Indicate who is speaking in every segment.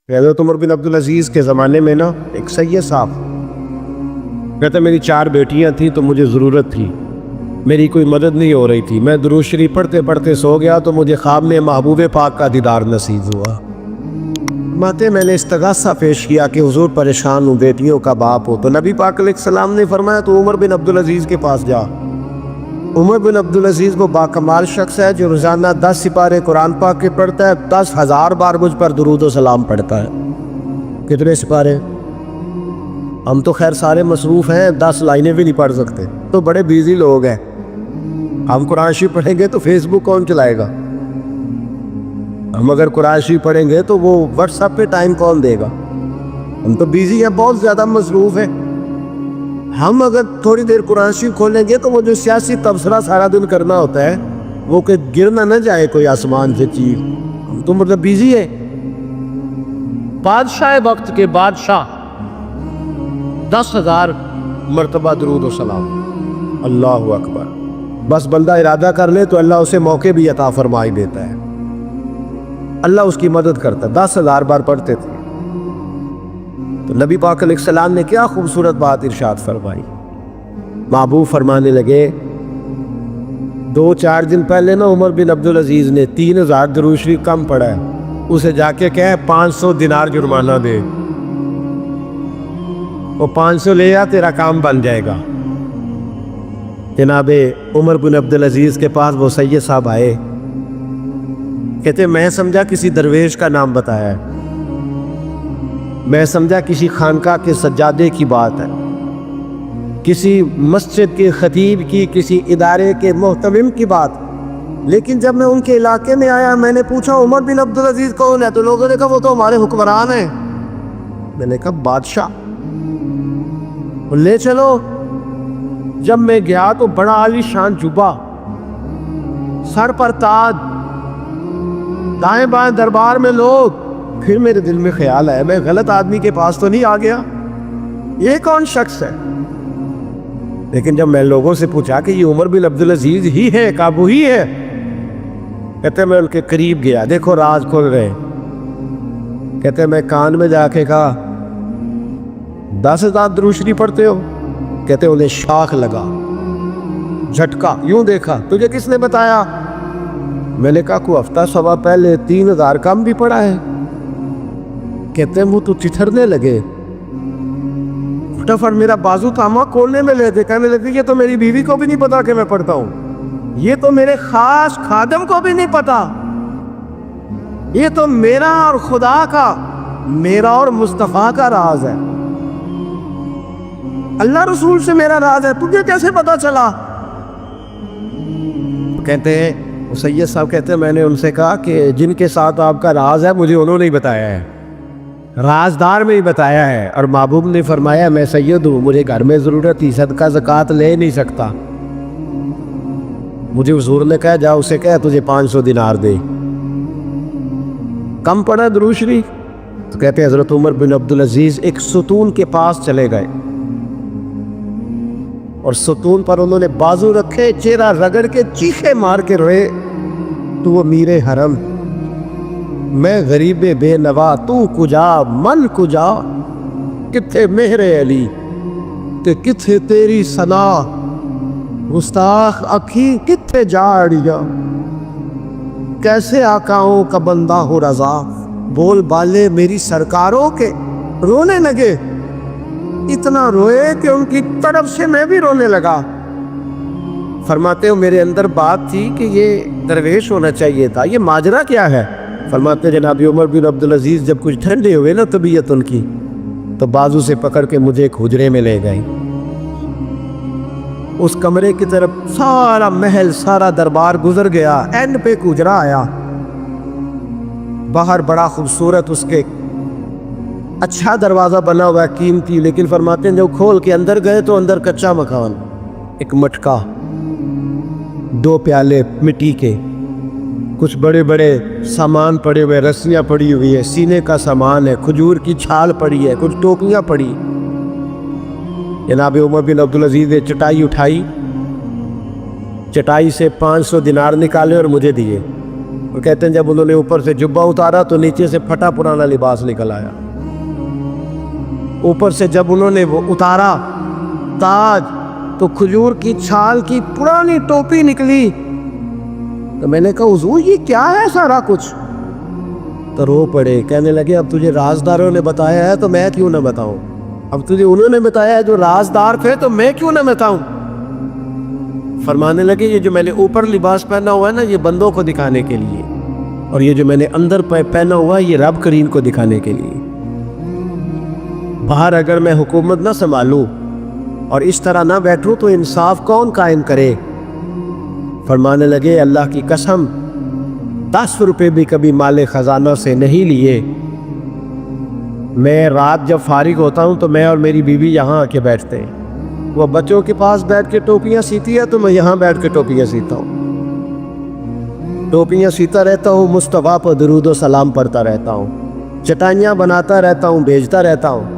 Speaker 1: حضرت عمر بن عبدالعزیز کے زمانے میں نا ایک سید صاحب کہتے میری 4 بیٹیاں تھیں تو مجھے ضرورت تھی، میری کوئی مدد نہیں ہو رہی تھی، میں درود شریف پڑھتے پڑھتے سو گیا تو مجھے خواب میں محبوب پاک کا دیدار نصیب ہوا۔ ماتے میں نے استغاثہ پیش کیا کہ حضور پریشان ہوں، بیٹیوں کا باپ ہو، تو نبی پاک علیہ السلام نے فرمایا تو عمر بن عبدالعزیز کے پاس جا۔ عمر بن عبدالعزیز وہ باکمال شخص ہے جو روزانہ 10 سپارے قرآن پاک کے پڑھتا ہے، 10,000 بار مجھ پر درود و سلام پڑھتا ہے۔ کتنے سپارے؟ ہم تو خیر سارے مصروف ہیں، 10 لائنیں بھی نہیں پڑھ سکتے، تو بڑے بیزی لوگ ہیں۔ ہم قرآن شریف پڑھیں گے تو فیس بک کون چلائے گا؟ ہم اگر قرآن شریف پڑھیں گے تو وہ واٹس ایپ پہ ٹائم کون دے گا؟ ہم تو بیزی ہیں، بہت زیادہ مصروف ہیں۔ ہم اگر تھوڑی دیر قرآن شریف کھولیں گے تو وہ جو سیاسی تبصرہ سارا دن کرنا ہوتا ہے وہ کہ گرنا نہ جائے کوئی آسمان سے چیز، ہم تو مطلب بیزی ہے۔ بادشاہ وقت کے بادشاہ 10,000 مرتبہ درود و سلام، اللہ اکبر۔ بس بندہ ارادہ کر لے تو اللہ اسے موقع بھی عطا فرمائی دیتا ہے، اللہ اس کی مدد کرتا ہے۔ 10,000 بار پڑھتے تھے تو نبی پاک علیہ السلام نے کیا خوبصورت بات ارشاد فرمائی۔ محبوب فرمانے لگے 2-4 دن پہلے نا عمر بن عبدالعزیز نے 3,000 درود شریف کم پڑھا ہے، اسے جا کے کہے 500 دینار جرمانہ دے، وہ 500 لے آ، تیرا کام بن جائے گا۔ جناب عمر بن عبدالعزیز کے پاس وہ سید صاحب آئے، کہتے میں سمجھا کسی درویش کا نام بتایا ہے، میں سمجھا کسی خانقاہ کے سجادے کی بات ہے، کسی مسجد کے خطیب کی، کسی ادارے کے محتمم کی بات، لیکن جب میں ان کے علاقے میں آیا میں نے پوچھا عمر بن عبدالعزیز کون ہے، تو لوگوں نے کہا وہ تو ہمارے حکمران ہیں۔ میں نے کہا بادشاہ لے چلو۔ جب میں گیا تو بڑا عالی شان جبہ، سر پر تاج، دائیں بائیں دربار میں لوگ۔ پھر میرے دل میں خیال آیا میں غلط آدمی کے پاس تو نہیں آ گیا، یہ کون شخص ہے؟ لیکن جب میں لوگوں سے پوچھا کہ یہ عمر بن عبدالعزیز ہی ہے، کابو ہی ہے، کہتے میں ان کے قریب گیا، دیکھو راز کھل رہے۔ کہتے میں کان میں جا کے کہا 10,000 درود شریف پڑھتے ہو؟ کہتے انہیں شاخ لگا، جھٹکا، یوں دیکھا، تجھے کس نے بتایا؟ میں نے کہا کوئی ہفتہ سوا پہلے 3,000 کم بھی پڑھا ہے۔ کہتے ہیں وہ تو چٹھرنے لگے، فٹافٹ میرا بازو تھاما، کھولنے میں لے دے، کہنے لگے یہ تو میری بیوی کو بھی نہیں پتا کہ میں پڑھتا ہوں، یہ تو میرے خاص خادم کو بھی نہیں پتا، یہ تو میرا اور خدا کا، میرا اور مصطفیٰ کا راز ہے، اللہ رسول سے میرا راز ہے، تجھے کیسے پتا چلا؟ کہتے ہیں سید صاحب کہتے ہیں میں نے ان سے کہا کہ جن کے ساتھ آپ کا راز ہے مجھے انہوں نے ہی بتایا ہے، رازدار میں ہی بتایا ہے، اور محبوب نے فرمایا میں سید ہوں، مجھے گھر میں ضرورت تھی، صدقہ زکوٰۃ لے نہیں سکتا، مجھے حضور نے کہا جا اسے کہا تجھے 500 دینار دے۔ کم پڑھا درود شریف؟ تو کہتے ہیں حضرت عمر بن عبدالعزیز ایک ستون کے پاس چلے گئے اور ستون پر انہوں نے بازو رکھے، چہرہ رگڑ کے چیخے مار کے روئے، تو وہ میر حرم، میں غریب بے نوا، تو کجا من کجا، کتھے مہر علی تے کتھے تیری ثنا، گستاخ اکھی کتھے جاڑیا، کیسے آقاؤں کا بندہ ہو رضا، بول بالے میری سرکاروں کے۔ رونے لگے، اتنا روئے کہ ان کی طرف سے میں بھی رونے لگا۔ فرماتے ہو میرے اندر بات تھی کہ یہ درویش ہونا چاہیے تھا، یہ ماجرا کیا ہے؟ فرماتے جناب عمر بن عبدالعزیز جب کچھ ٹھنڈے ہوئے نا طبیعت ان کی، تو بازو سے پکڑ کے مجھے ایک حجرے میں لے گئے، اس کمرے کی طرف سارا محل سارا دربار گزر گیا، اینڈ پہ ایک حجرا آیا، باہر بڑا خوبصورت اس کے اچھا دروازہ بنا ہوا ہے، قیمتی، لیکن فرماتے ہیں جب کھول کے اندر گئے تو اندر کچا مکان، ایک مٹکا، 2 پیالے مٹی کے، کچھ بڑے بڑے سامان پڑے ہوئے، رسیاں پڑی ہوئی ہے، سینے کا سامان ہے، کھجور کی چھال پڑی ہے، کچھ ٹوپیاں پڑی۔ جناب عمر بن عبدالعزیز نے چٹائی اٹھائی، چٹائی سے 500 دینار نکالے اور مجھے دیے، اور کہتے ہیں جب انہوں نے اوپر سے جبہ اتارا تو نیچے سے پھٹا پرانا لباس نکل آیا. اوپر سے جب انہوں نے وہ اتارا تاج تو کھجور کی چھال کی پرانی ٹوپی نکلی. تو میں نے کہا حضور یہ کیا ہے سارا کچھ؟ تو رو پڑے, کہنے لگے اب تجھے رازداروں نے بتایا ہے تو میں کیوں نہ بتاؤں, اب تجھے انہوں نے بتایا ہے جو رازدار تھے تو میں کیوں نہ بتاؤں. فرمانے لگے یہ جو میں نے اوپر لباس پہنا ہوا ہے نا یہ بندوں کو دکھانے کے لیے, اور یہ جو میں نے اندر پہنا ہوا ہے یہ رب کریم کو دکھانے کے لیے. باہر اگر میں حکومت نہ سنبھالوں اور اس طرح نہ بیٹھوں تو انصاف کون قائم کرے. فرمانے لگے اللہ کی قسم 10 روپے بھی کبھی مال خزانہ سے نہیں لیے. میں رات جب فارغ ہوتا ہوں تو میں اور میری بیوی یہاں آ کے بیٹھتے ہیں. وہ بچوں کے پاس بیٹھ کے ٹوپیاں سیتی ہے تو میں یہاں بیٹھ کے ٹوپیاں سیتا ہوں. ٹوپیاں سیتا رہتا ہوں, مصطفیٰ پر درود و سلام پڑھتا رہتا ہوں, چٹائیاں بناتا رہتا ہوں, بیچتا رہتا ہوں.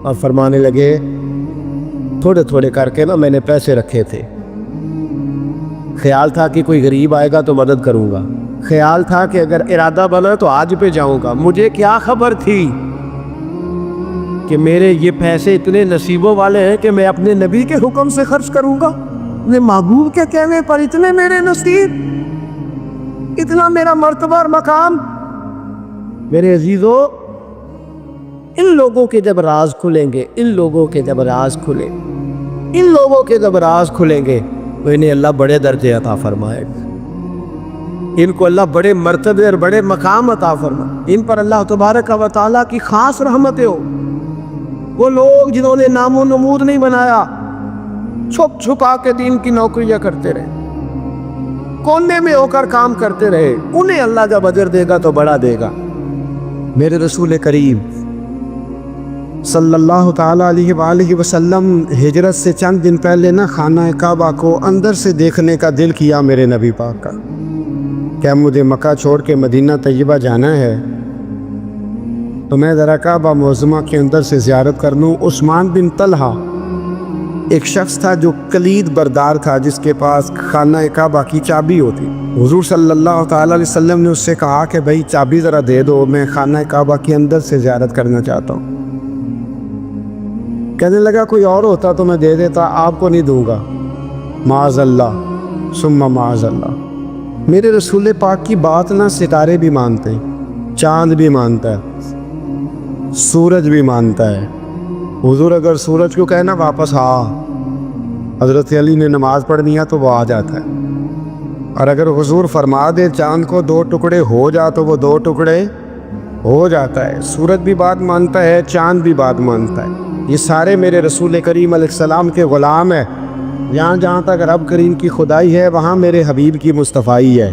Speaker 1: اور فرمانے لگے تھوڑے تھوڑے کر کے نا میں نے پیسے رکھے تھے. خیال تھا کہ کوئی غریب آئے گا تو مدد کروں گا, خیال تھا کہ اگر ارادہ بنا تو آج پہ جاؤں گا. مجھے کیا خبر تھی کہ میرے یہ پیسے اتنے نصیبوں والے ہیں کہ میں اپنے نبی کے حکم سے خرچ کروں گا. اپنے محبوب کے کہنے پر اتنے میرے نصیب, اتنا میرا مرتبہ اور مقام. میرے عزیزو, ان لوگوں کے جب راز کھلیں گے, ان لوگوں کے جب راز کھلیں, ان لوگوں کے جب راز کھلیں گے تو انہیں اللہ بڑے درجے عطا فرمائے گا, ان کو اللہ بڑے مرتبے اور بڑے مقام عطا فرمائے. ان پر اللہ تبارک و تعالیٰ کی خاص رحمتیں ہو. وہ لوگ جنہوں نے نام و نمود نہیں بنایا, چھپ چھپا کے دین کی نوکریاں کرتے رہے, کونے میں ہو کر کام کرتے رہے, انہیں اللہ جب اجر دے گا تو بڑا دے گا. میرے رسول کریم صلی اللہ تعالیٰ علیہ وآلہ وسلم ہجرت سے چند دن پہلے نا خانہ کعبہ کو اندر سے دیکھنے کا دل کیا میرے نبی پاک کا. کیا مجھے مکہ چھوڑ کے مدینہ طیبہ جانا ہے تو میں ذرا کعبہ معظمہ کے اندر سے زیارت کر لوں. عثمان بن طلحہ ایک شخص تھا جو کلید بردار تھا, جس کے پاس خانہ کعبہ کی چابی ہوتی. حضور صلی اللہ تعالیٰ علیہ وسلم نے اس سے کہا کہ بھائی چابی ذرا دے دو, میں خانہ کعبہ کے اندر سے زیارت کرنا چاہتا ہوں. کہنے لگا کوئی اور ہوتا تو میں دے دیتا, آپ کو نہیں دوں گا. معاذ اللہ ثم معاذ اللہ. میرے رسول پاک کی بات نہ ستارے بھی مانتے ہیں, چاند بھی مانتا ہے, سورج بھی مانتا ہے. حضور اگر سورج کو کہنا واپس حضرت علی نے نماز پڑھنی ہے تو وہ آ جاتا ہے. اور اگر حضور فرما دے چاند کو 2 ٹکڑے ہو جا تو وہ 2 ٹکڑے ہو جاتا ہے. سورج بھی بات مانتا ہے, چاند بھی بات مانتا ہے. یہ سارے میرے رسول کریم علیہ السلام کے غلام ہیں. جہاں جہاں تک رب کریم کی خدائی ہے وہاں میرے حبیب کی مصطفیٰ ہے.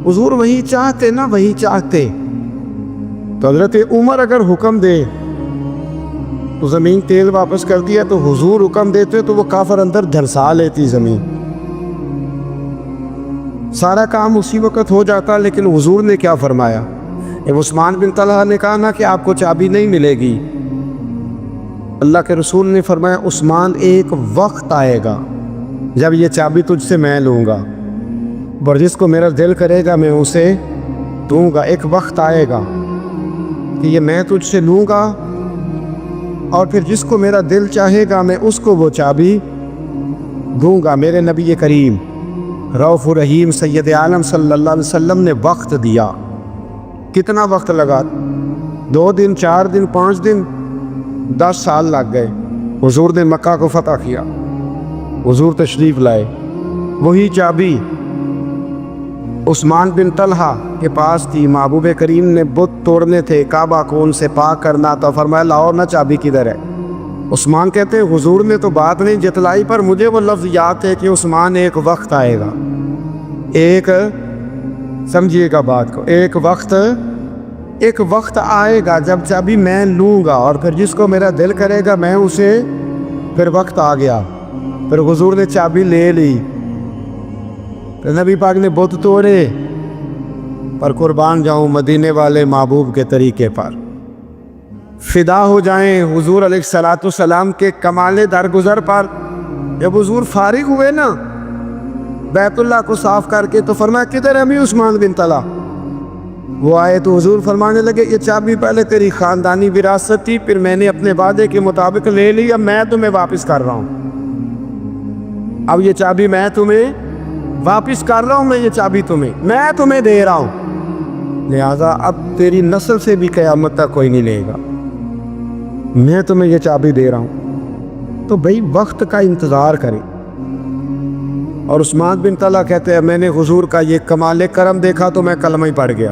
Speaker 1: حضور وہی چاہتے نا, وہی چاہتے. تو حضرت عمر اگر حکم دے تو زمین تیل واپس کر دیا, تو حضور حکم دیتے تو وہ کافر اندر دھنسا لیتی زمین. سارا کام اسی وقت ہو جاتا. لیکن حضور نے کیا فرمایا؟ عثمان بن طلحہ نے کہا نا کہ آپ کو چابی نہیں ملے گی. اللہ کے رسول نے فرمایا عثمان ایک وقت آئے گا جب یہ چابی تجھ سے میں لوں گا, اور جس کو میرا دل کرے گا میں اسے دوں گا. ایک وقت آئے گا کہ یہ میں تجھ سے لوں گا, اور پھر جس کو میرا دل چاہے گا میں اس کو وہ چابی دوں گا. میرے نبی کریم رؤوف رحیم سید عالم صلی اللہ علیہ وسلم نے وقت دیا. کتنا وقت لگا؟ 2 دن, 4 دن, 5 دن, 10 سال لگ گئے. حضور نے مکہ کو فتح کیا, حضور تشریف لائے. وہی چابی عثمان بن طلحہ کے پاس تھی. محبوب کریم نے بت توڑنے تھے, کعبہ کو ان سے پاک کرنا تھا. فرمایا لاؤ نا چابی کدھر ہے؟ عثمان کہتے ہیں حضور نے تو بات نہیں جتلائی, پر مجھے وہ لفظ یاد ہے کہ عثمان ایک وقت آئے گا, ایک سمجھیے گا بات کو, ایک وقت آئے گا جب چابی میں لوں گا, اور پھر جس کو میرا دل کرے گا میں اسے. پھر وقت آ گیا, پھر حضور نے چابی لے لی. پھر نبی پاک نے بت توڑے, پر قربان جاؤں مدینے والے محبوب کے طریقے پر. فدا ہو جائیں حضور علیہ الصلوۃ والسلام کے کمال درگزر پر. جب حضور فارغ ہوئے نا
Speaker 2: بیت اللہ کو صاف کر کے تو فرمایا کدھر ہے امیر عثمان بن طلحہ؟ وہ آئے تو حضور فرمانے لگے یہ چابی پہلے تیری خاندانی وراثت تھی، پھر میں نے اپنے وعدے کے مطابق لے لی، اب میں تمہیں واپس کر رہا ہوں، اب یہ چابی میں تمہیں واپس کر رہا ہوں، میں یہ چابی میں تمہیں دے رہا ہوں، لہذا اب تیری نسل سے بھی قیامت تک کوئی نہیں لے گا، میں تمہیں یہ چابی دے رہا ہوں۔ تو بھئی وقت کا انتظار کریں۔ اور عثمان بن طلحہ کہتے ہیں میں نے حضور کا یہ کمال کرم دیکھا تو میں کلمہ ہی پڑھ گیا،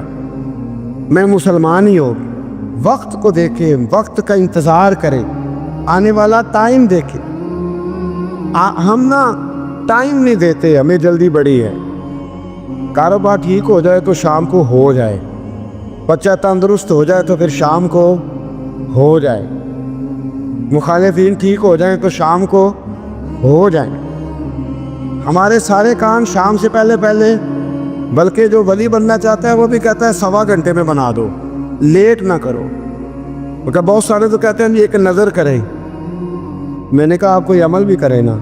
Speaker 2: میں مسلمان ہی ہو گیا۔ وقت کو دیکھیں، وقت کا انتظار کریں، آنے والا ٹائم دیکھیں۔ ہم نا ٹائم نہیں دیتے، ہمیں جلدی بڑی ہے، کاروبار ٹھیک ہو جائے تو شام کو ہو جائے، بچہ تندرست ہو جائے تو پھر شام کو ہو جائے، مخالفین ٹھیک ہو جائیں تو شام کو ہو جائیں۔ ہمارے سارے کام شام سے پہلے بلکہ جو ولی بننا چاہتا ہے وہ بھی کہتا ہے 1.25 گھنٹے میں بنا دو، لیٹ نہ کرو۔ کیونکہ بہت سارے تو کہتے ہیں ایک نظر کریں، میں نے کہا آپ کوئی عمل بھی کریں نا،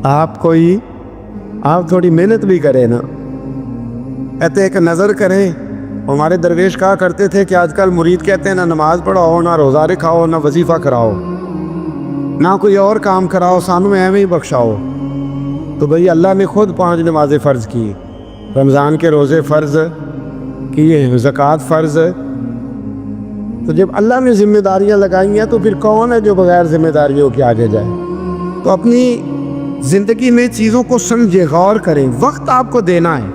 Speaker 2: آپ تھوڑی محنت بھی کریں نا، کہتے ایک نظر کریں۔ ہمارے درویش کہا کرتے تھے کہ آج کل مرید کہتے ہیں نہ نماز پڑھاؤ، نہ روزہ رکھاؤ، نہ وظیفہ کراؤ، نہ کوئی اور کام کراؤ، سانو ایویں ہی بخشاؤ۔ تو بھئی اللہ نے خود 5 نمازیں فرض کی، رمضان کے روزے فرض کیے، زکوٰۃ فرض۔ تو جب اللہ نے ذمہ داریاں لگائی ہیں تو پھر کون ہے جو بغیر ذمہ داریوں کے آگے جائے؟ تو اپنی زندگی میں چیزوں کو سمجھے، غور کریں، وقت آپ کو دینا ہے،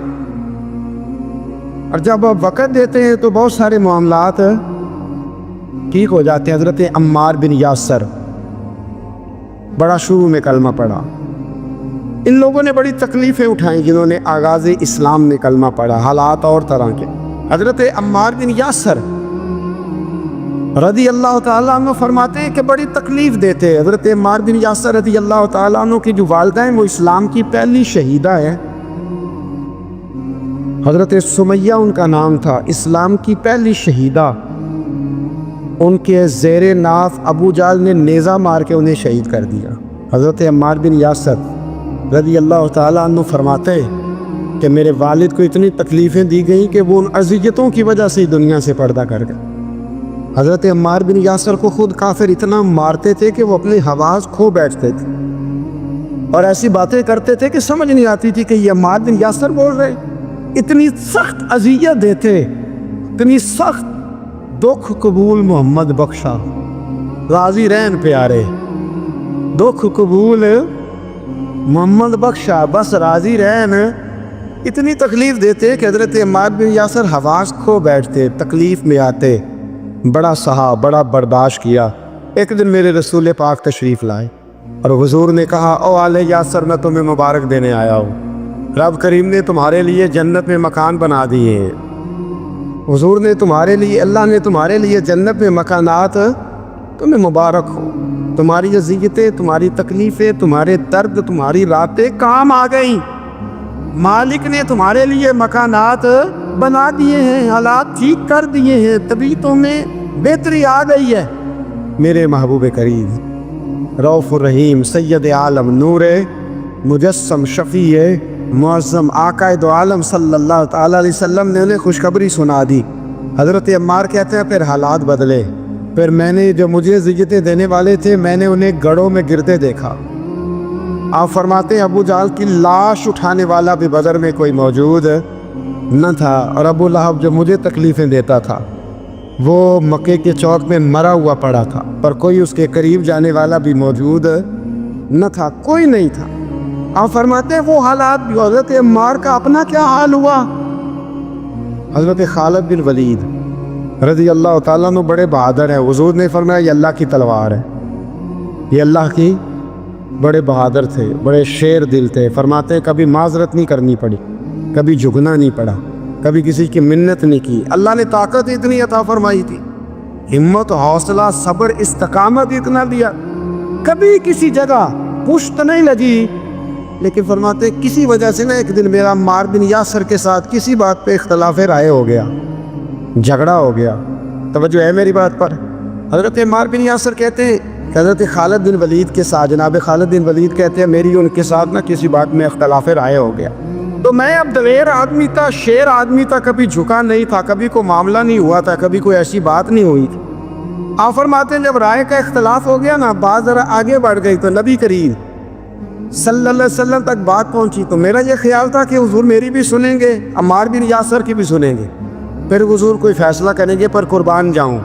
Speaker 2: اور جب آپ وقت دیتے ہیں تو بہت سارے معاملات ٹھیک ہو جاتے ہیں۔ حضرت عمار بن یاسر بڑا شروع میں کلمہ پڑھا، ان لوگوں نے بڑی تکلیفیں اٹھائیں جنہوں نے آغاز اسلام میں کلمہ پڑھا، حالات اور طرح کے۔ حضرت عمار بن یاسر رضی اللہ تعالیٰ عنہ فرماتے ہیں کہ بڑی تکلیف دیتے۔ حضرت عمار بن یاسر رضی اللہ تعالیٰ عنہ کی جو والدہ ہیں وہ اسلام کی پہلی شہیدہ ہے، حضرت سمیہ ان کا نام تھا، اسلام کی پہلی شہیدہ۔ ان کے زیر ناف ابو جہل نے نیزہ مار کے انہیں شہید کر دیا۔ حضرت عمار بن یاسر رضی اللہ تعالیٰ عنہ فرماتے کہ میرے والد کو اتنی تکلیفیں دی گئیں کہ وہ ان اذیتوں کی وجہ سے دنیا سے پردہ کر گئے۔ حضرت عمار بن یاسر کو خود کافر اتنا مارتے تھے کہ وہ اپنے حواس کھو بیٹھتے تھے اور ایسی باتیں کرتے تھے کہ سمجھ نہیں آتی تھی کہ یہ عمار بن یاسر بول رہے۔ اتنی سخت اذیت دیتے، اتنی سخت۔ دکھ قبول محمد بخشا، راضی رہن پیارے، دکھ قبول محمد بخشا، بس راضی رہن۔ اتنی تکلیف دیتے کہ حضرت عمار بن یاسر حواس کھو بیٹھتے، تکلیف میں آتے، بڑا سہا، بڑا برداشت کیا۔ ایک دن میرے رسول پاک تشریف لائے اور حضور نے کہا او آل یاسر میں تمہیں مبارک دینے آیا ہوں، رب کریم نے تمہارے لیے جنت میں مکان بنا دیے ہیں۔ حضور نے تمہارے لیے، اللہ نے تمہارے لیے جنت میں مکانات، تمہیں مبارک ہو، تمہاری اذیتیں، تمہاری تکلیفیں، تمہارے درد، تمہاری راتیں کام آ گئیں، مالک نے تمہارے لیے مکانات بنا دیے ہیں، حالات ٹھیک کر دیے ہیں، طبیعتوں میں بہتری آ گئی ہے۔ میرے محبوب کریم رؤوف الرحیم سید عالم نور مجسم شفیع معظم آقا دو عالم صلی اللہ تعالیٰ علیہ وسلم نے انہیں خوشخبری سنا دی۔ حضرت عمار کہتے ہیں پھر حالات بدلے، پھر میں نے جو مجھے اذیتیں دینے والے تھے میں نے انہیں گڑھوں میں گرتے دیکھا۔ آپ فرماتے ہیں ابو جہل کی لاش اٹھانے والا بھی بدر میں کوئی موجود نہ تھا، اور ابو لہب جو مجھے تکلیفیں دیتا تھا وہ مکے کے چوک میں مرا ہوا پڑا تھا، پر کوئی اس کے قریب جانے والا بھی موجود نہ تھا، کوئی نہیں تھا۔ آپ فرماتے ہیں وہ حالات بھی۔ حضرت عمار کا اپنا کیا حال ہوا؟ حضرت خالد بن ولید رضی اللہ تعالیٰ عنہ بڑے بہادر ہیں، حضور نے فرمایا یہ اللہ کی تلوار ہے، یہ اللہ کی، بڑے بہادر تھے، بڑے شیر دل تھے۔ فرماتے ہیں کبھی معذرت نہیں کرنی پڑی، کبھی جھکنا نہیں پڑا، کبھی کسی کی منت نہیں کی۔ اللہ نے طاقت اتنی عطا فرمائی تھی، ہمت، حوصلہ، صبر، استقامت اتنا دیا، کبھی کسی جگہ پشت نہیں لگی۔ لیکن فرماتے کسی وجہ سے نا ایک دن میرا عمار بن یاسر کے ساتھ کسی بات پہ اختلاف رائے ہو گیا، جھگڑا ہو گیا۔ توجہ ہے میری بات پر؟ حضرت عمار بن یاسر کہتے ہیں حضرت خالد بن ولید کے ساتھ، جناب خالد بن ولید کہتے ہیں میری ان کے ساتھ نا کسی بات میں اختلاف رائے ہو گیا، تو میں اب دلیر آدمی تھا، شیر آدمی تھا، کبھی جھکا نہیں تھا، کبھی کوئی معاملہ نہیں ہوا تھا، کبھی کوئی ایسی بات نہیں ہوئی تھی۔ آپ فرماتے ہیں جب رائے کا اختلاف ہو گیا نا، بات ذرا آگے بڑھ گئی تو نبی کریم صلی اللہ علیہ وسلم تک بات پہنچی، تو میرا یہ خیال تھا کہ حضور میری بھی سنیں گے، عمار بن یاسر کی بھی سنیں گے، پھر حضور کوئی فیصلہ کریں گے پر قربان جاؤں۔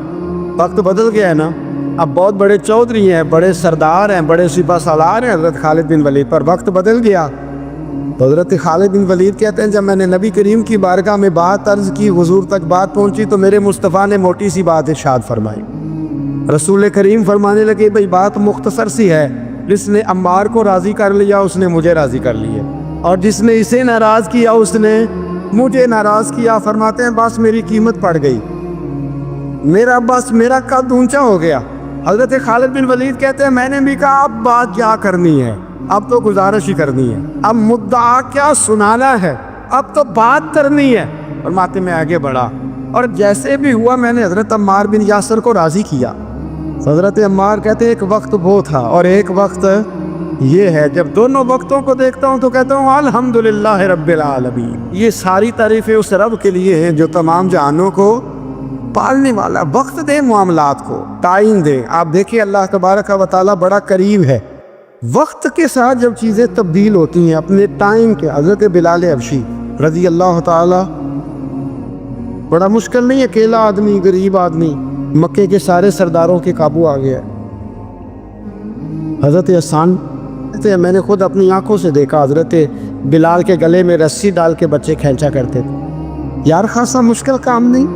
Speaker 2: وقت بدل گیا ہے نا، اب بہت بڑے چودھری ہیں، بڑے سردار ہیں، بڑے سپہ سالار ہیں حضرت خالد بن ولید، پر وقت بدل گیا۔ تو حضرت خالد بن ولید کہتے ہیں جب میں نے نبی کریم کی بارگاہ میں بات عرض کی، حضور تک بات پہنچی، تو میرے مصطفیٰ نے موٹی سی بات ارشاد فرمائی۔ رسول کریم فرمانے لگے بھئی بات مختصر سی ہے، جس نے عمار کو راضی کر لیا اس نے مجھے راضی کر لیا، اور جس نے اسے ناراض کیا اس نے مجھے ناراض کیا۔ فرماتے ہیں بس میری قیمت پڑ گئی، میرا قد اونچا ہو گیا۔ حضرت خالد بن ولید کہتے ہیں میں نے بھی کہا اب بات کیا کرنی ہے، اب تو گزارش ہی کرنی ہے، اب مدعا کیا سنانا ہے، اب تو بات کرنی ہے۔ فرماتے میں آگے بڑھا، اور جیسے بھی ہوا میں نے حضرت عمار بن یاسر کو راضی کیا۔ حضرت عمار کہتے ہیں ایک وقت وہ تھا اور ایک وقت یہ ہے، جب دونوں وقتوں کو دیکھتا ہوں تو کہتا ہوں الحمدللہ رب العالمین، یہ ساری تعریفیں اس رب کے لیے ہیں جو تمام جہانوں کو پالنے والا۔ وقت دے معاملات کو، ٹائم دے۔ آپ دیکھیں اللہ تبارک و تعالیٰ بڑا قریب ہے، وقت کے ساتھ جب چیزیں تبدیل ہوتی ہیں اپنے ٹائم کے۔ حضرت بلال حبشی رضی اللہ تعالیٰ، بڑا مشکل نہیں، اکیلا آدمی، غریب آدمی، مکے کے سارے سرداروں کے قابو آ گیا۔ حضرت حسان کہتے ہیں میں نے خود اپنی آنکھوں سے دیکھا حضرت بلال کے گلے میں رسی ڈال کے بچے کھینچا کرتے تھے۔ یار خاصا مشکل کام نہیں،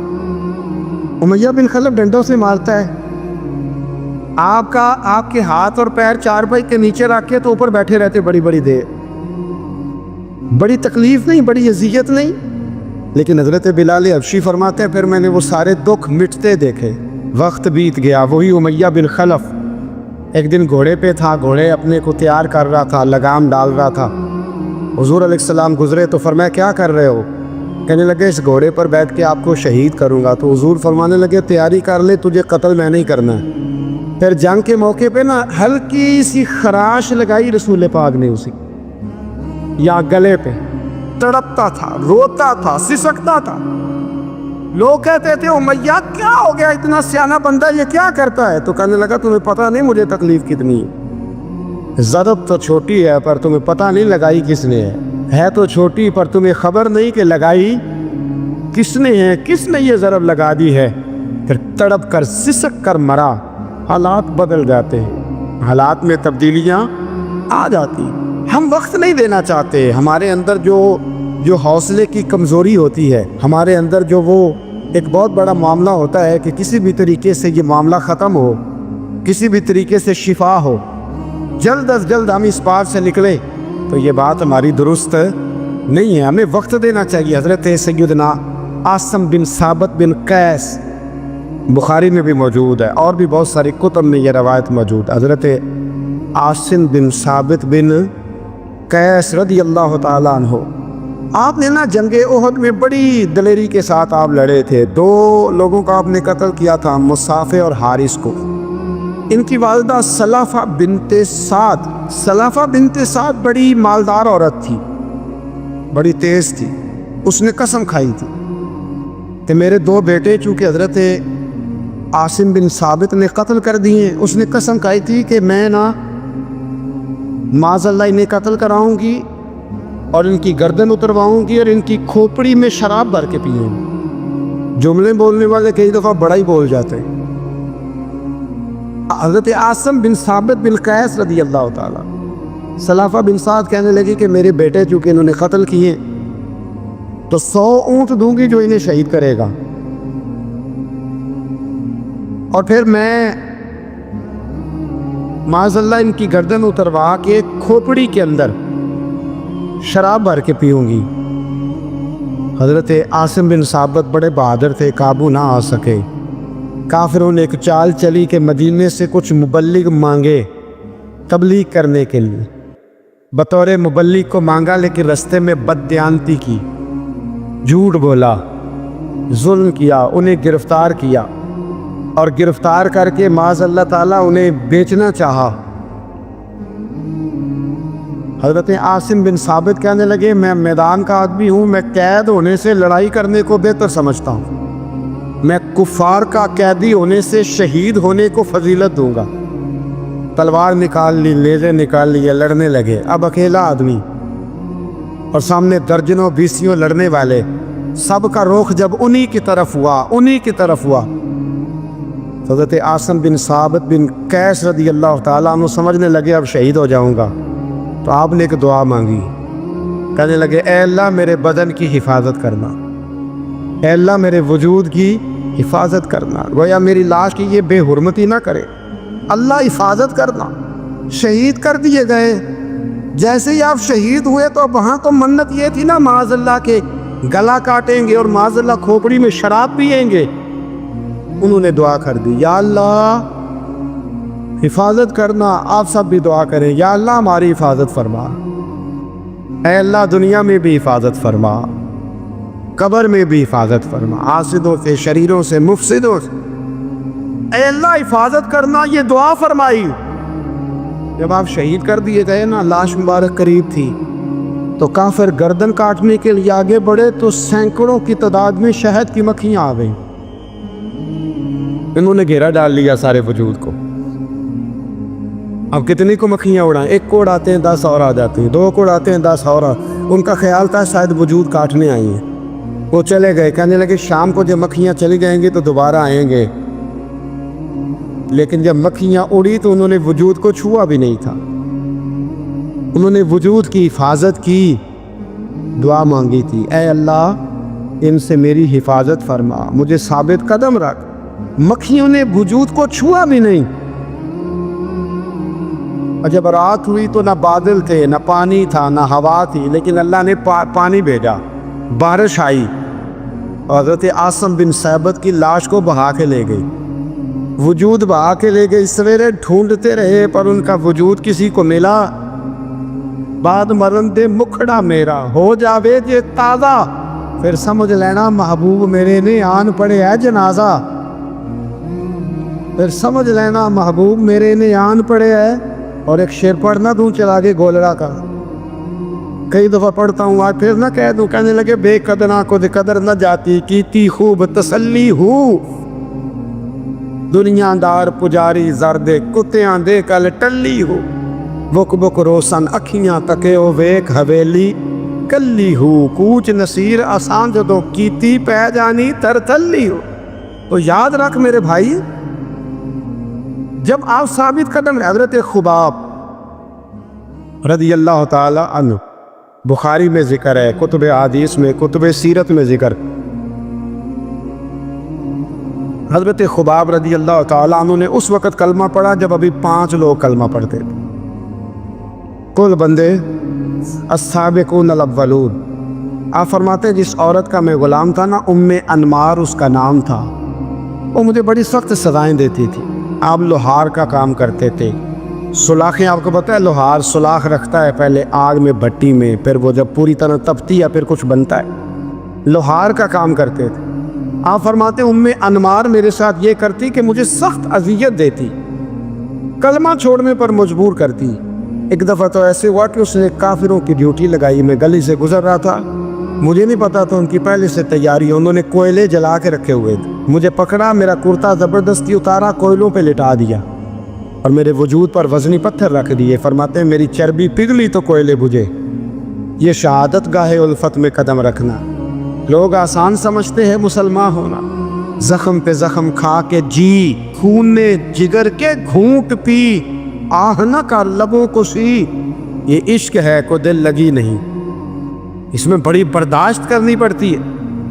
Speaker 2: امیہ بن خلف ڈنڈوں سے مارتا ہے، آپ کے ہاتھ اور پیر چارپائی کے نیچے رکھ کے تو اوپر بیٹھے رہتے بڑی بڑی دیر، بڑی تکلیف نہیں، بڑی اذیت نہیں، لیکن حضرت بلال حبشی فرماتے ہیں پھر میں نے وہ سارے دکھ مٹتے دیکھے۔ وقت بیت گیا، وہی امیہ بن خلف ایک دن گھوڑے پہ تھا، گھوڑے اپنے کو تیار کر رہا تھا، لگام ڈال رہا تھا۔ حضور علیہ السلام گزرے تو فرمایا کیا کر رہے ہو؟ کہنے لگے اس گھوڑے پر بیٹھ کے آپ کو شہید کروں گا۔ تو حضور فرمانے لگے تیاری کر لے، تجھے قتل میں نہیں کرنا ہے۔ پھر جنگ کے موقع پہ نا ہلکی سی خراش لگائی رسول پاک نے اسی یا گلے پہ، تڑپتا تھا، روتا تھا، سسکتا تھا۔ لوگ کہتے تھے امیہ کیا ہو گیا، اتنا سیانہ بندہ یہ کیا کرتا ہے؟ تو کہنے لگا تمہیں پتہ نہیں مجھے تکلیف کتنی ہے، ضرب تو چھوٹی ہے پر تمہیں پتہ نہیں لگائی کس نے ہے تو چھوٹی پر تمہیں خبر نہیں کہ لگائی کس نے ہے، کس نے یہ ضرب لگا دی ہے۔ پھر تڑپ کر سسک کر مرا۔ حالات بدل جاتے ہیں، حالات میں تبدیلیاں آ جاتی۔ ہم وقت نہیں دینا چاہتے، ہمارے اندر جو حوصلے کی کمزوری ہوتی ہے، ہمارے اندر جو وہ ایک بہت بڑا معاملہ ہوتا ہے کہ کسی بھی طریقے سے یہ معاملہ ختم ہو، کسی بھی طریقے سے شفا ہو، جلد از جلد ہم اس بات سے نکلیں، تو یہ بات ہماری درست نہیں ہے۔ ہمیں وقت دینا چاہیے۔ حضرت سیدنا عاصم بن ثابت بن قیس بخاری میں بھی موجود ہے، اور بھی بہت ساری کتب میں یہ روایت موجود ہے۔ حضرت عاصم بن ثابت بن قیس رضی اللہ تعالیٰ عنہ، آپ نے نا جنگ احد میں بڑی دلیری کے ساتھ آپ لڑے تھے۔ 2 لوگوں کا آپ نے قتل کیا تھا، مصافے اور حارث کو۔ ان کی والدہ سلافہ بنت سعد، سلافہ بنت سعد بڑی مالدار عورت تھی، بڑی تیز تھی۔ اس نے قسم کھائی تھی کہ میرے 2 بیٹے چونکہ حضرت عاصم بن ثابت نے قتل کر دیے، اس نے قسم کھائی تھی کہ میں نا معاذ اللہ انہیں قتل کراؤں گی اور ان کی گردن اترواؤں گی اور ان کی کھوپڑی میں شراب بھر کے پیوں گی۔ جملے بولنے والے کئی دفعہ بڑا ہی بول جاتے ہیں۔ حضرت عاصم بن ثابت بن قیس رضی اللہ تعالیٰ، سلافہ بن سعد کہنے لگی کہ میرے بیٹے چونکہ انہوں نے قتل کیے تو 100 اونٹ دوں گی جو انہیں شہید کرے گا، اور پھر میں معاذ اللہ ان کی گردن اتروا کے کھوپڑی کے اندر شراب بھر کے پیوں گی۔ حضرت عاصم بن ثابت بڑے بہادر تھے، قابو نہ آ سکے۔ کافروں نے ایک چال چلی کہ مدینے سے کچھ مبلغ مانگے تبلیغ کرنے کے لیے، بطور مبلغ کو مانگا، لیکن رستے میں بددیانتی کی، جھوٹ بولا، ظلم کیا، انہیں گرفتار کیا۔ اور گرفتار کر کے معاذ اللہ تعالیٰ انہیں بیچنا چاہا۔ حضرت عاصم بن ثابت کہنے لگے میں میدان کا آدمی ہوں، میں قید ہونے سے لڑائی کرنے کو بہتر سمجھتا ہوں، میں کفار کا قیدی ہونے سے شہید ہونے کو فضیلت دوں گا۔ تلوار نکال لی، نیزے نکال لیے، لڑنے لگے۔ اب اکیلا آدمی اور سامنے درجنوں بیسیوں لڑنے والے، سب کا رخ جب انہی کی طرف ہوا، حضرت عاصم بن ثابت بن قیس رضی اللہ تعالیٰ عنہ سمجھنے لگے اب شہید ہو جاؤں گا، تو آپ نے ایک دعا مانگی، کہنے لگے اے اللہ میرے بدن کی حفاظت کرنا، اے اللہ میرے وجود کی حفاظت کرنا، گویا میری لاش کی یہ بے حرمتی نہ کرے، اللہ حفاظت کرنا۔ شہید کر دیے گئے۔ جیسے ہی آپ شہید ہوئے تو وہاں تو منت یہ تھی نا معاذ اللہ کے گلا کاٹیں گے اور معاذ اللہ کھوپڑی میں شراب پئیں گے۔ انہوں نے دعا کر دی یا اللہ حفاظت کرنا۔ آپ سب بھی دعا کریں یا اللہ ہماری حفاظت فرما، اے اللہ دنیا میں بھی حفاظت فرما، قبر میں بھی حفاظت فرما، حاسدوں سے، شریروں سے، مفسدوں سے، اے اللہ حفاظت کرنا۔ یہ دعا فرمائی۔ جب آپ شہید کر دیے گئے نا، لاش مبارک قریب تھی، تو کافر گردن کاٹنے کے لیے آگے بڑھے تو سینکڑوں کی تعداد میں شہد کی مکھیاں آ گئیں۔ انہوں نے گھیرا ڈال لیا سارے وجود کو۔ اب کتنی کو مکھیاں اڑائیں؟ ایک کو اڑاتے ہیں 10 اور آ جاتی ہیں، 2 کو اڑاتے ہیں 10 اور ان کا خیال تھا شاید وجود کاٹنے آئی ہیں۔ وہ چلے گئے، کہنے لگے شام کو جب مکھیاں چلی جائیں گی تو دوبارہ آئیں گے۔ لیکن جب مکھیاں اڑی تو انہوں نے وجود کو چھوا بھی نہیں تھا، انہوں نے وجود کی حفاظت کی، دعا مانگی تھی اے اللہ ان سے میری حفاظت فرما، مجھے ثابت قدم رکھ۔ مکھیوں نے وجود کو چھوا بھی نہیں۔ اور جب رات ہوئی تو نہ بادل تھے، نہ پانی تھا، نہ ہوا تھی، لیکن اللہ نے پانی بھیجا، بارش آئی، اور حضرت عاصم بن ثابت کی لاش کو بہا کے لے گئی، وجود بہا کے لے گئی۔ سویرے ڈھونڈتے رہے پر ان کا وجود کسی کو ملا۔ بعد مرن دے مکھڑا میرا ہو جاوے جے تازہ، پھر سمجھ لینا محبوب میرے نے آن پڑے ہے جنازہ، پھر سمجھ لینا محبوب میرے نے آن پڑے ہے۔ اور ایک شعر پڑھنا دوں چلا کے گولڑا کا، کئی دفعہ پڑھتا ہوں آج پھر نہ کہہ دوں، کہنے لگے بے قدرہ کو دے قدر نہ جاتی، کیتی خوب تسلی ہوں، دنیا دار پجاری زردے کتیاں دے کل ٹلی ہو، بک بک روشن اکھیاں تکے او ویک حویلی کلی ہو، کوچ نصیر آسان جدوں کیتی پہ جانی تر تلی ہو۔ تو یاد رکھ میرے بھائی، جب آپ ثابت قدم حضرت خباب رضی اللہ تعالی عنہ، بخاری میں ذکر ہے، کتب حدیث میں، کتب سیرت میں ذکر، حضرت خباب رضی اللہ تعالیٰ عنہ نے اس وقت کلمہ پڑھا جب ابھی 5 لوگ کلمہ پڑھتے تھے، کل بندے السابقون الاولون۔ آپ فرماتے ہیں جس عورت کا میں غلام تھا نا، ام انمار اس کا نام تھا، وہ مجھے بڑی سخت سزائیں دیتی تھی۔ آپ لوہار کا کام کرتے تھے، سلاخیں، آپ کو پتہ ہے لوہار سلاخ رکھتا ہے پہلے آگ میں بھٹی میں، پھر وہ جب پوری طرح تپتی ہے پھر کچھ بنتا ہے، لوہار کا کام کرتے تھے۔ آپ فرماتے ہیں ام انمار میرے ساتھ یہ کرتی کہ مجھے سخت اذیت دیتی، کلمہ چھوڑنے پر مجبور کرتی۔ ایک دفعہ تو ایسے ہوا کہ اس نے کافروں کی ڈیوٹی لگائی، میں گلی سے گزر رہا تھا، مجھے نہیں پتا تھا ان کی پہلے سے تیاری، انہوں نے کوئلے جلا کے رکھے ہوئے تھے، مجھے پکڑا، میرا کرتا زبردستی اتارا، کوئلوں پہ لٹا دیا اور میرے وجود پر وزنی پتھر رکھ دیے۔ فرماتے ہیں میری چربی پگھلی تو کوئلے بجھے۔ یہ شہادت گاہ الفت میں قدم رکھنا لوگ آسان سمجھتے ہیں مسلمان ہونا، زخم پہ زخم کھا کے جی، خون نے جگر کے گھونٹ پی، آہ نہ کر لبوں کو سی، یہ عشق ہے کو دل لگی نہیں، اس میں بڑی برداشت کرنی پڑتی ہے۔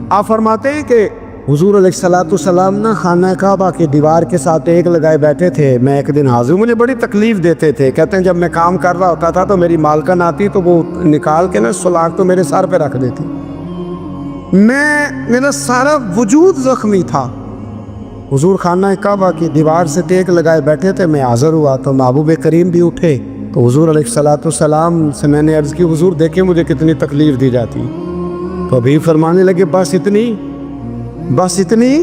Speaker 2: آپ فرماتے ہیں کہ حضور علیہ السلام نہ خانہ کعبہ کی دیوار کے ساتھ ایک لگائے بیٹھے تھے، میں ایک دن حاضر، مجھے بڑی تکلیف دیتے تھے، کہتے ہیں جب میں کام کر رہا ہوتا تھا تو میری مالکن آتی تو وہ نکال کے نا سلاخ تو میرے سر پہ رکھ دیتی، میرا سارا وجود زخمی تھا۔ حضور خانہ کعبہ کی دیوار سے ٹیک لگائے بیٹھے تھے، میں حاضر ہوا تو محبوب کریم بھی اٹھے، تو حضور علیہ السلام سے میں نے عرض کی حضور دیکھیں مجھے کتنی تکلیف دی جاتی، تو ابھی فرمانے لگے بس اتنی،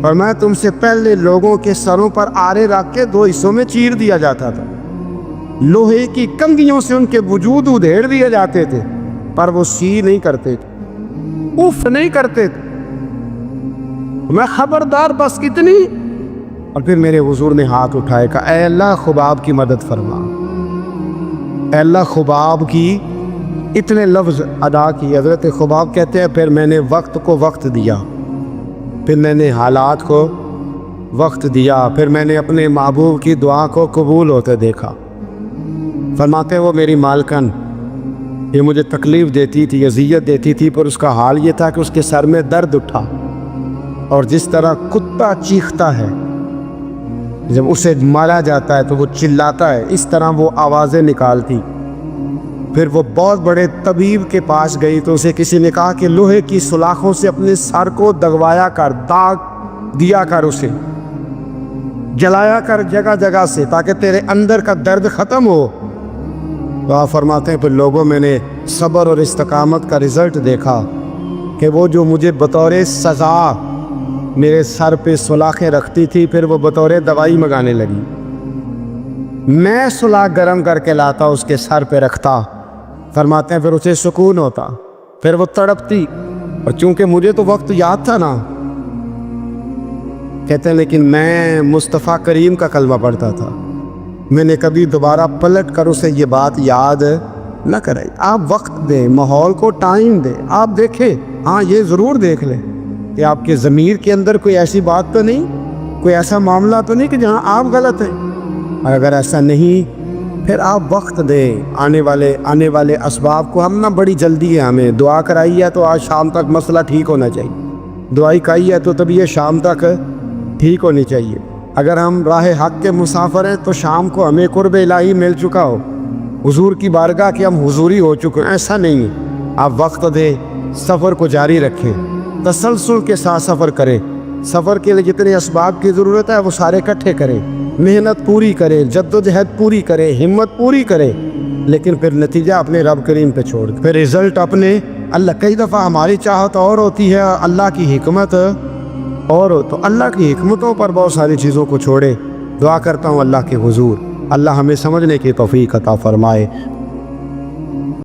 Speaker 2: فرمایا تم سے پہلے لوگوں کے سروں پر آرے رکھ کے 2 حصوں میں چیر دیا جاتا تھا، لوہے کی کنگھیوں سے ان کے وجود ادھیڑ دیے جاتے تھے، پر وہ سی نہیں کرتے تھے، اف نہیں کرتے تھے۔ میں خبردار بس کتنی۔ اور پھر میرے حضور نے ہاتھ اٹھائے، کہا اے اللہ خباب کی مدد فرما، اے اللہ خباب کی، اتنے لفظ ادا کی۔ حضرت خباب کہتے ہیں پھر میں نے وقت کو وقت دیا، پھر میں نے حالات کو وقت دیا، پھر میں نے اپنے محبوب کی دعا کو قبول ہوتے دیکھا۔ فرماتے ہیں وہ میری مالکن یہ مجھے تکلیف دیتی تھی، اذیت دیتی تھی، پر اس کا حال یہ تھا کہ اس کے سر میں درد اٹھا، اور جس طرح کتا چیختا ہے جب اسے مارا جاتا ہے تو وہ چلاتا ہے، اس طرح وہ آوازیں نکالتی۔ پھر وہ بہت بڑے طبیب کے پاس گئی تو اسے کسی نے کہا کہ لوہے کی سلاخوں سے اپنے سر کو دغوایا کر، داغ دیا کر، اسے جلایا کر جگہ جگہ سے، تاکہ تیرے اندر کا درد ختم ہو۔ تو آپ فرماتے ہیں پھر لوگوں میں نے صبر اور استقامت کا رزلٹ دیکھا کہ وہ جو مجھے بطور سزا میرے سر پہ سلاخیں رکھتی تھی، پھر وہ بطور دوائی منگانے لگی۔ میں سلاخ گرم کر کے لاتا، اس کے سر پہ رکھتا، فرماتے ہیں پھر اسے سکون ہوتا، پھر وہ تڑپتی، اور چونکہ مجھے تو وقت یاد تھا نا، کہتے ہیں لیکن میں مصطفیٰ کریم کا کلمہ پڑھتا تھا، میں نے کبھی دوبارہ پلٹ کر اسے یہ بات یاد نہ کرائی۔ آپ وقت دیں، ماحول کو ٹائم دیں، آپ دیکھیں، ہاں یہ ضرور دیکھ لیں کہ آپ کے ضمیر کے اندر کوئی ایسی بات تو نہیں، کوئی ایسا معاملہ تو نہیں کہ جہاں آپ غلط ہیں، اور اگر ایسا نہیں پھر آپ وقت دیں آنے والے اسباب کو۔ ہم نہ بڑی جلدی ہے، ہمیں دعا کرائی ہے تو آج شام تک مسئلہ ٹھیک ہونا چاہیے، دعائی کرائی ہے تو تب یہ شام تک ٹھیک ہونی چاہیے۔ اگر ہم راہ حق کے مسافر ہیں تو شام کو ہمیں قرب الہی مل چکا ہو، حضور کی بارگاہ کے ہم حضوری ہو چکے ہیں، ایسا نہیں ہے۔ آپ وقت دیں، سفر کو جاری رکھیں، تسلسل کے ساتھ سفر کریں، سفر کے لیے جتنے اسباب کی ضرورت ہے وہ سارے اکٹھے کریں، محنت پوری کریں، جدوجہد پوری کریں، ہمت پوری کریں، لیکن پھر نتیجہ اپنے رب کریم پہ چھوڑ دیں، پھر رزلٹ اپنے اللہ۔ کئی دفعہ ہماری چاہت اور ہوتی ہے، اللہ کی حکمت اور ہو، تو اللہ کی حکمتوں پر بہت ساری چیزوں کو چھوڑے۔ دعا کرتا ہوں اللہ کے حضور اللہ ہمیں سمجھنے کی توفیق عطا فرمائے۔